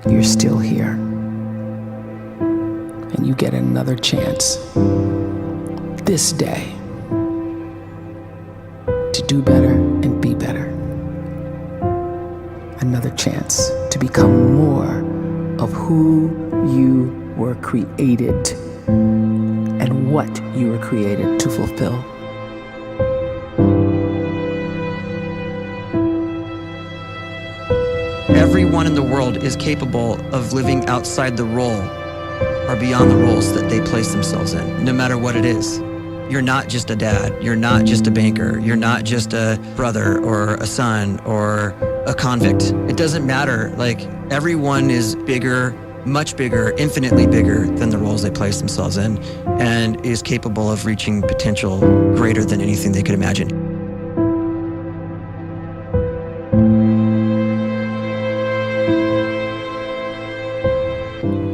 you're still here. And you get another chance this day to do better and be better. Another chance to become more of who you were created and what you were created to fulfill. Everyone in the world is capable of living outside the role or beyond the roles that they place themselves in, no matter what it is. You're not just a dad, you're not just a banker, you're not just a brother or a son or a convict. It doesn't matter. Like, everyone is bigger, much bigger, infinitely bigger than the roles they place themselves in, and is capable of reaching potential greater than anything they could imagine.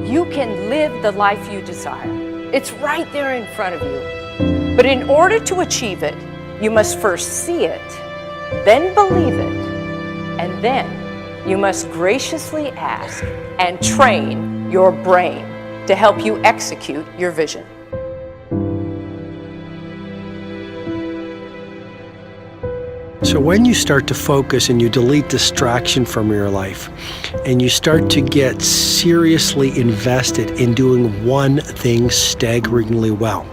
You can live the life you desire. It's right there in front of you. But in order to achieve it, you must first see it, then believe it, and then you must graciously ask and train your brain to help you execute your vision. So when you start to focus and you delete distraction from your life, and you start to get seriously invested in doing one thing staggeringly well,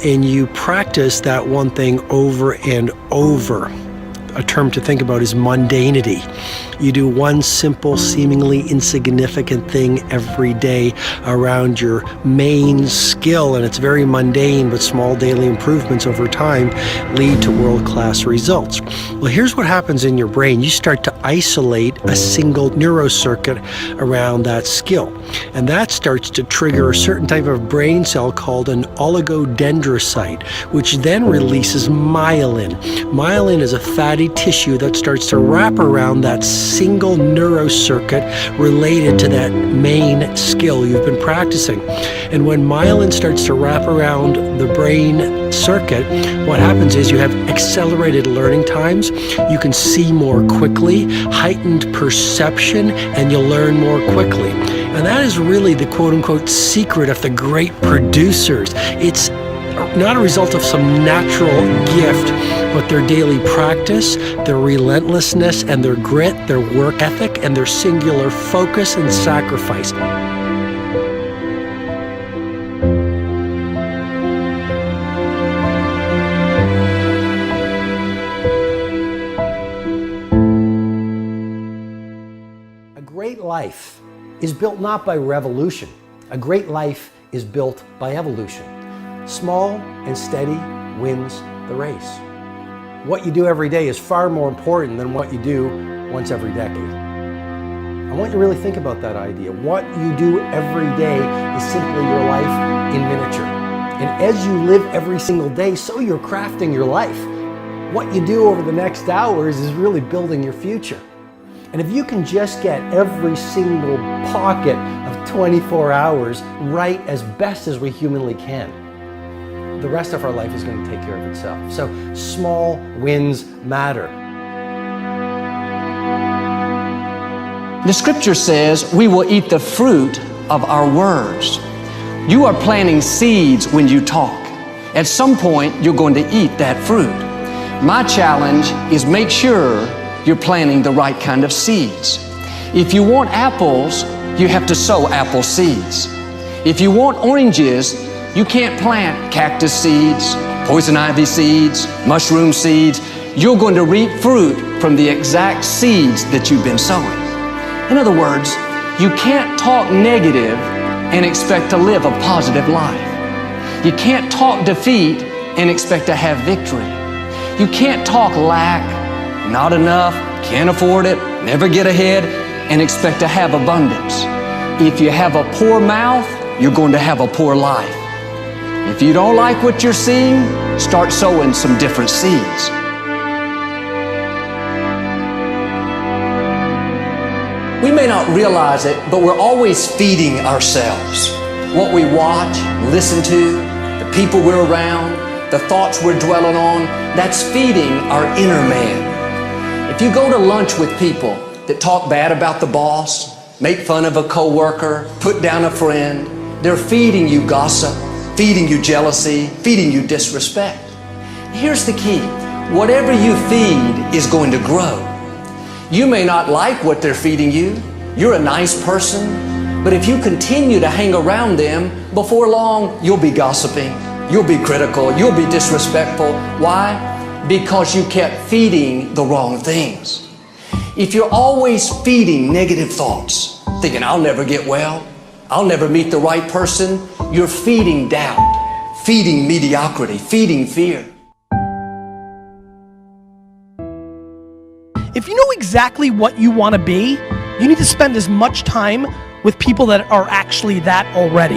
and you practice that one thing over and over, a term to think about is mundanity. You do one simple, seemingly insignificant thing every day around your main skill, and it's very mundane, but small daily improvements over time lead to world-class results. Well, here's what happens in your brain. You start to isolate a single neurocircuit around that skill, and that starts to trigger a certain type of brain cell called an oligodendrocyte, which then releases myelin. Myelin is a fatty tissue that starts to wrap around that single neurocircuit related to that main skill you've been practicing. And when myelin starts to wrap around the brain circuit, what happens is you have accelerated learning times, you can see more quickly, heightened perception, and you'll learn more quickly. And that is really the quote-unquote secret of the great producers. It's not a result of some natural gift, but their daily practice, their relentlessness and their grit, their work ethic, and their singular focus and sacrifice. A great life is built not by revolution. A great life is built by evolution. Small and steady wins the race. What you do every day is far more important than what you do once every decade. I want you to really think about that idea. What you do every day is simply your life in miniature. And as you live every single day, so you're crafting your life. What you do over the next hours is really building your future. And if you can just get every single pocket of 24 hours right as best as we humanly can, the rest of our life is going to take care of itself. So small wins matter. The scripture says we will eat the fruit of our words. You are planting seeds when you talk. At some point, you're going to eat that fruit. My challenge is make sure you're planting the right kind of seeds. If you want apples, you have to sow apple seeds. If you want oranges, you can't plant cactus seeds, poison ivy seeds, mushroom seeds. You're going to reap fruit from the exact seeds that you've been sowing. In other words, you can't talk negative and expect to live a positive life. You can't talk defeat and expect to have victory. You can't talk lack, not enough, can't afford it, never get ahead, and expect to have abundance. If you have a poor mouth, you're going to have a poor life. If you don't like what you're seeing, start sowing some different seeds. We may not realize it, but we're always feeding ourselves. What we watch, listen to, the people we're around, the thoughts we're dwelling on, that's feeding our inner man. If you go to lunch with people that talk bad about the boss, make fun of a coworker, put down a friend. They're feeding you gossip, feeding you jealousy, feeding you disrespect. Here's the key. Whatever you feed is going to grow. You may not like what they're feeding you. You're a nice person, but if you continue to hang around them, before long, you'll be gossiping, you'll be critical, you'll be disrespectful. Why? Because you kept feeding the wrong things. If you're always feeding negative thoughts, thinking, I'll never get well, I'll never meet the right person, you're feeding doubt, feeding mediocrity, feeding fear. If you know exactly what you want to be, you need to spend as much time with people that are actually that already.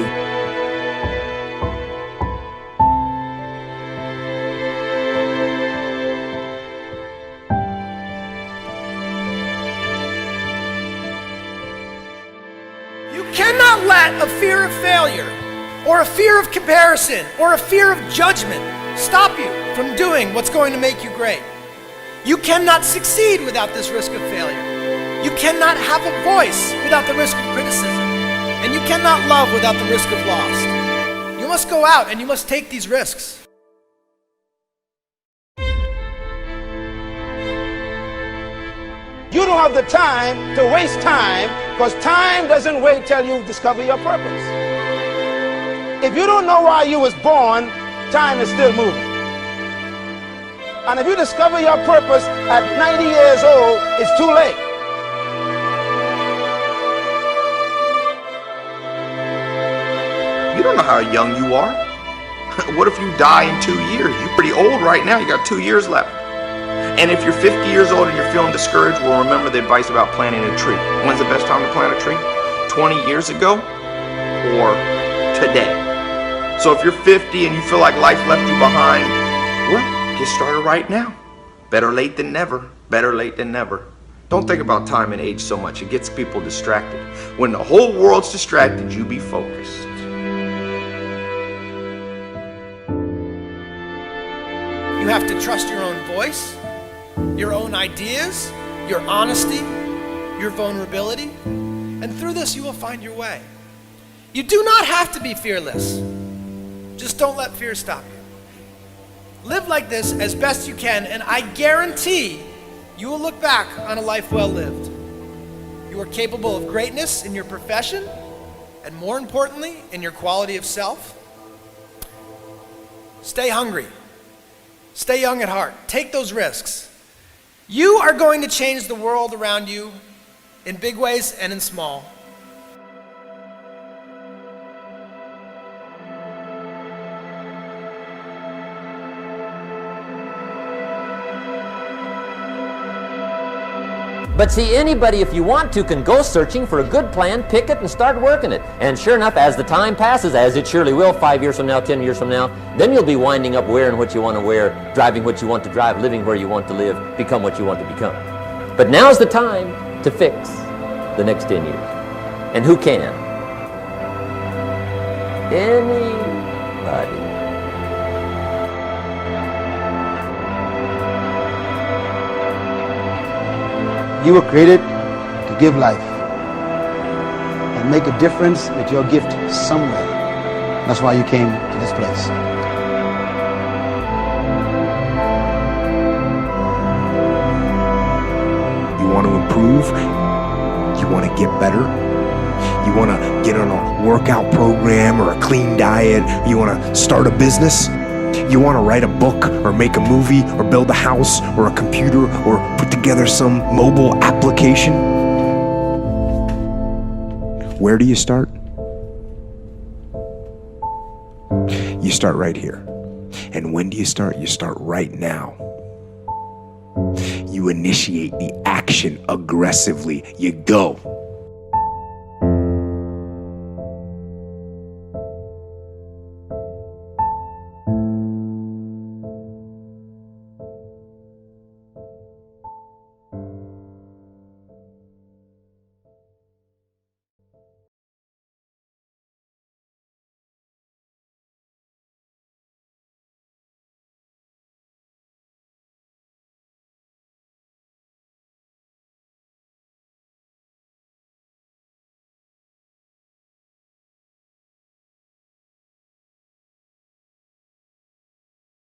You cannot let a fear of failure, or a fear of comparison, or a fear of judgment stop you from doing what's going to make you great. You cannot succeed without this risk of failure. You cannot have a voice without the risk of criticism. And you cannot love without the risk of loss. You must go out and you must take these risks. You don't have the time to waste time, because time doesn't wait till you discover your purpose. If you don't know why you was born, time is still moving. And if you discover your purpose at 90 years old, it's too late. You don't know how young you are. What if you die in 2 years? You're pretty old right now. You got 2 years left. And if you're 50 years old and you're feeling discouraged, well, remember the advice about planting a tree. When's the best time to plant a tree? 20 years ago or today? So if you're 50 and you feel like life left you behind, well, get started right now. Better late than never. Better late than never. Don't think about time and age so much. It gets people distracted. When the whole world's distracted, you be focused. You have to trust your own voice, your own ideas, your honesty, your vulnerability, and through this you will find your way. You do not have to be fearless. Just don't let fear stop you. Live like this as best you can, and I guarantee you will look back on a life well lived. You are capable of greatness in your profession, and more importantly, in your quality of self. Stay hungry. Stay young at heart. Take those risks. You are going to change the world around you in big ways and in small. But see, anybody, if you want to, can go searching for a good plan, pick it, and start working it. And sure enough, as the time passes, as it surely will 5 years from now, 10 years from now, then you'll be winding up wearing what you want to wear, driving what you want to drive, living where you want to live, become what you want to become. But now's the time to fix the next 10 years. And who can? Anybody. You were created to give life and make a difference with your gift somewhere. That's why you came to this place. You want to improve? You want to get better? You want to get on a workout program or a clean diet? You want to start a business? You want to write a book or make a movie or build a house or a computer or put together some mobile application? Where do you start? You start right here. And when do you start? You start right now. You initiate the action aggressively. You go.